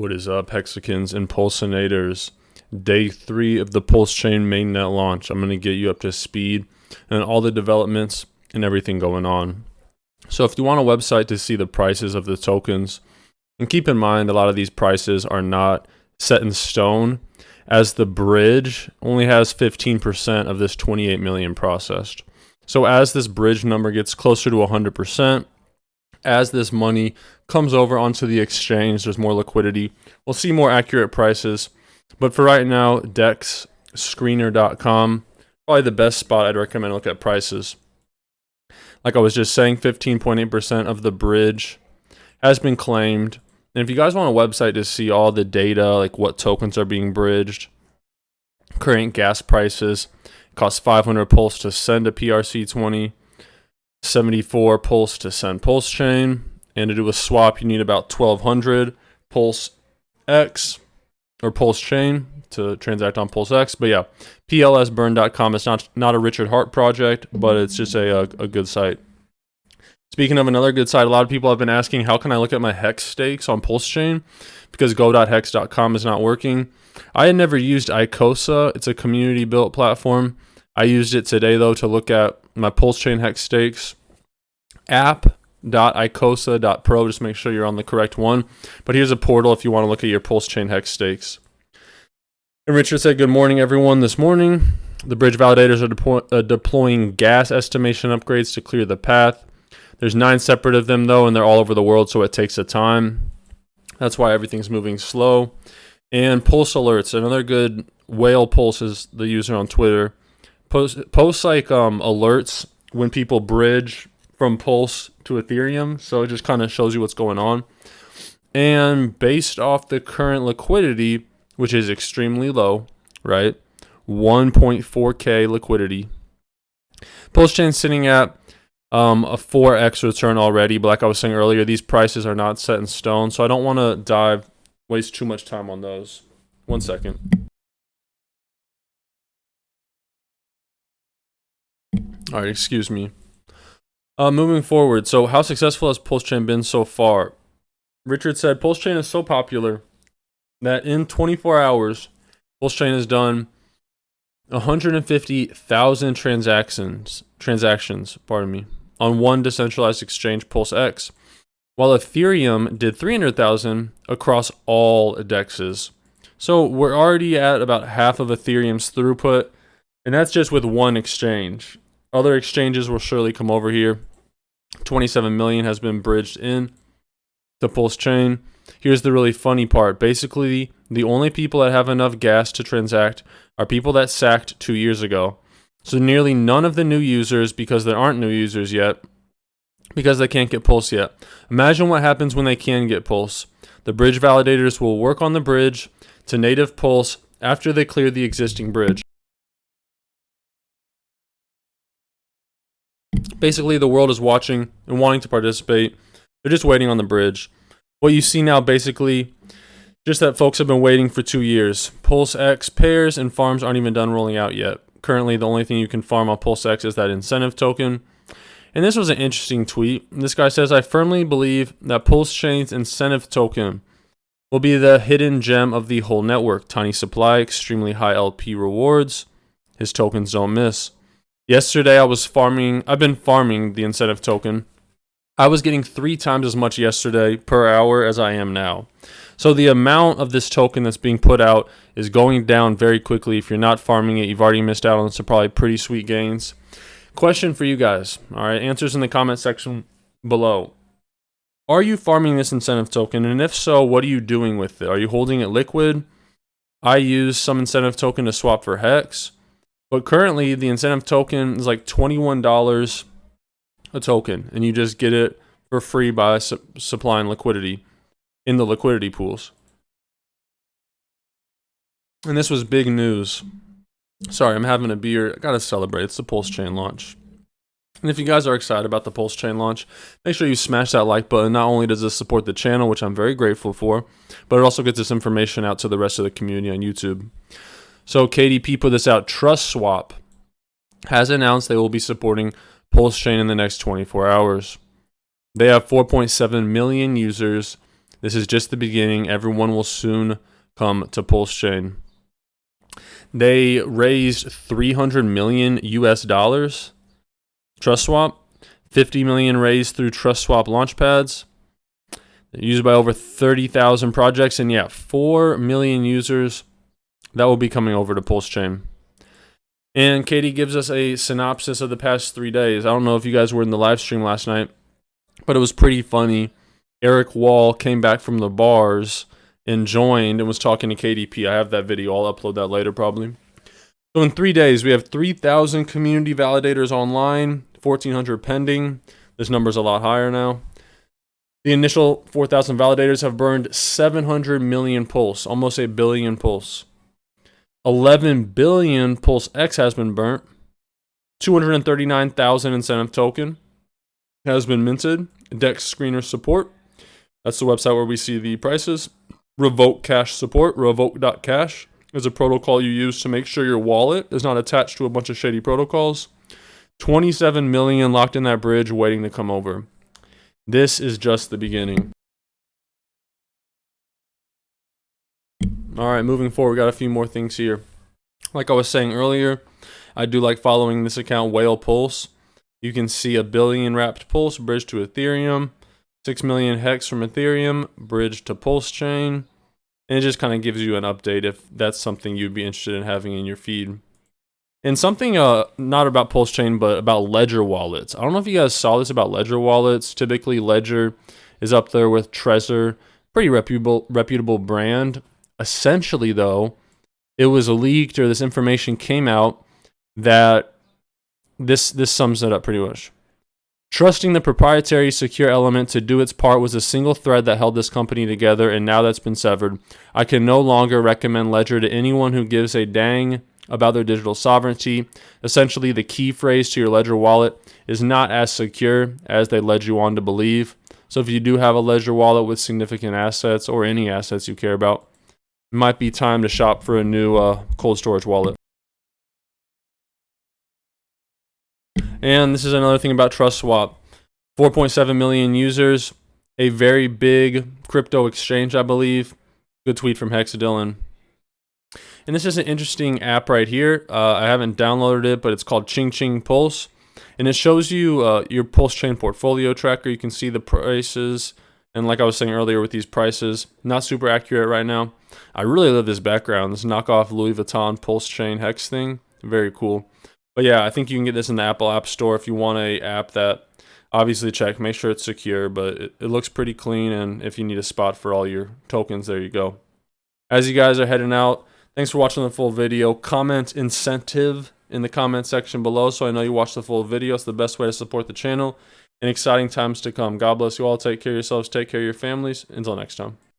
What is up, Hexicans and Pulsinators? Day 3 of the Pulsechain mainnet launch. I'm going to get you up to speed and all the developments and everything going on. So if you want a website to see the prices of the tokens, and keep in mind a lot of these prices are not set in stone, as the bridge only has 15% of this 28 million processed. So as this bridge number gets closer to 100%, as this money comes over onto the exchange, there's more liquidity. We'll see more accurate prices. But for right now, dexscreener.com, probably the best spot I'd recommend to look at prices. Like I was just saying, 15.8% of the bridge has been claimed. And if you guys want a website to see all the data, like what tokens are being bridged, current gas prices, it costs 500 Pulse to send a PRC20, 74 Pulse to send Pulsechain, and to do a swap you need about 1200 PulseX or Pulsechain to transact on PulseX. But yeah, plsburn.com is not a Richard Hart project, but it's just a good site. Speaking of another good site, a lot of people have been asking, how can I look at my hex stakes on Pulsechain? Because go.hex.com is not working. I had never used Icosa. It's a community-built platform. I used it today, though, to look at my Pulsechain hex stakes. App.icosa.pro, just make sure you're on the correct one. But here's a portal if you want to look at your Pulsechain hex stakes. And Richard said, good morning, everyone. This morning, the bridge validators are deploying gas estimation upgrades to clear the path. There's 9 separate of them, though, and they're all over the world, so it takes a time. That's why everything's moving slow. And Pulse Alerts, another good whale Pulse is the user on Twitter. Post like alerts when people bridge from Pulse to Ethereum, so it just kind of shows you what's going on. And based off the current liquidity, which is extremely low, right? 1.4K liquidity. Pulsechain's sitting at a 4x return already, but like I was saying earlier, these prices are not set in stone, so I don't want to waste too much time on those. 1 second. All right, excuse me. Moving forward, so how successful has Pulsechain been so far? Richard said Pulsechain is so popular that in 24 hours, Pulsechain has done 150,000 transactions, on one decentralized exchange, PulseX, while Ethereum did 300,000 across all dexes. So we're already at about half of Ethereum's throughput, and that's just with one exchange. Other exchanges will surely come over here. 27 million has been bridged in the Pulsechain. Here's the really funny part. Basically, the only people that have enough gas to transact are people that sacked 2 years ago. So nearly none of the new users, because there aren't new users yet, because they can't get Pulse yet. Imagine what happens when they can get Pulse. The bridge validators will work on the bridge to native Pulse after they clear the existing bridge. Basically, the world is watching and wanting to participate. They're just waiting on the bridge. What you see now, basically, just that folks have been waiting for 2 years. PulseX pairs and farms aren't even done rolling out yet. Currently, the only thing you can farm on PulseX is that incentive token. And this was an interesting tweet. This guy says, I firmly believe that Pulsechain's incentive token will be the hidden gem of the whole network. Tiny supply, extremely high LP rewards. His tokens don't miss. Yesterday, I've been farming the incentive token. I was getting 3 times as much yesterday per hour as I am now. So the amount of this token that's being put out is going down very quickly. If you're not farming it, you've already missed out on some probably pretty sweet gains. Question for you guys. All right, answers in the comment section below. Are you farming this incentive token? And if so, what are you doing with it? Are you holding it liquid? I use some incentive token to swap for Hex. But currently, the incentive token is like $21 a token, and you just get it for free by supplying liquidity in the liquidity pools. And this was big news. Sorry, I'm having a beer. I gotta celebrate. It's the Pulsechain launch. And if you guys are excited about the Pulsechain launch, make sure you smash that like button. Not only does this support the channel, which I'm very grateful for, but it also gets this information out to the rest of the community on YouTube. So KDP put this out. TrustSwap has announced they will be supporting Pulsechain in the next 24 hours. They have 4.7 million users This is just the beginning. Everyone will soon come to Pulsechain. They raised 300 million US dollars. TrustSwap, 50 million raised through TrustSwap launchpads. They're used by over 30,000 projects, and yeah, 4 million users that will be coming over to Pulsechain. And Katie gives us a synopsis of the past 3 days. I don't know if you guys were in the live stream last night, but it was pretty funny. Eric Wall came back from the bars and joined and was talking to KDP. I have that video. I'll upload that later probably. So in 3 days, we have 3,000 community validators online, 1,400 pending. This number's a lot higher now. The initial 4,000 validators have burned 700 million Pulse, almost a billion Pulse. 11 billion PulseX has been burnt. 239,000 incentive token has been minted. Dex screener support. That's the website where we see the prices. Revoke cash support, revoke.cash, is a protocol you use to make sure your wallet is not attached to a bunch of shady protocols. 27 million locked in that bridge waiting to come over. This is just the beginning. All right, moving forward, we got a few more things here. Like I was saying earlier, I do like following this account, Whale Pulse. You can see a billion wrapped Pulse bridge to Ethereum, 6 million hex from Ethereum, bridge to Pulsechain. And it just kind of gives you an update if that's something you'd be interested in having in your feed. And something not about Pulsechain, but about Ledger wallets. I don't know if you guys saw this about Ledger wallets. Typically, Ledger is up there with Trezor. Pretty reputable brand. Essentially, though, it was leaked, or this information came out that this sums it up pretty much. Trusting the proprietary secure element to do its part was a single thread that held this company together, and now that's been severed. I can no longer recommend Ledger to anyone who gives a dang about their digital sovereignty. Essentially, the key phrase to your Ledger wallet is not as secure as they led you on to believe. So if you do have a Ledger wallet with significant assets, or any assets you care about, it might be time to shop for a new cold storage wallet. And this is another thing about TrustSwap. 4.7 million users, a very big crypto exchange, I believe. Good tweet from Hexadillon. And this is an interesting app right here. I haven't downloaded it, but it's called Ching Ching Pulse. And it shows you your Pulsechain portfolio tracker. You can see the prices. And like I was saying earlier with these prices, not super accurate right now. I really love this background, this knockoff Louis Vuitton Pulsechain Hex thing. Very cool. But yeah, I think you can get this in the Apple App Store if you want a app that, obviously check, make sure it's secure, but it looks pretty clean, and if you need a spot for all your tokens, there you go. As you guys are heading out, thanks for watching the full video. Comment incentive in the comment section below so I know you watched the full video. It's the best way to support the channel in exciting times to come. God bless you all. Take care of yourselves. Take care of your families. Until next time.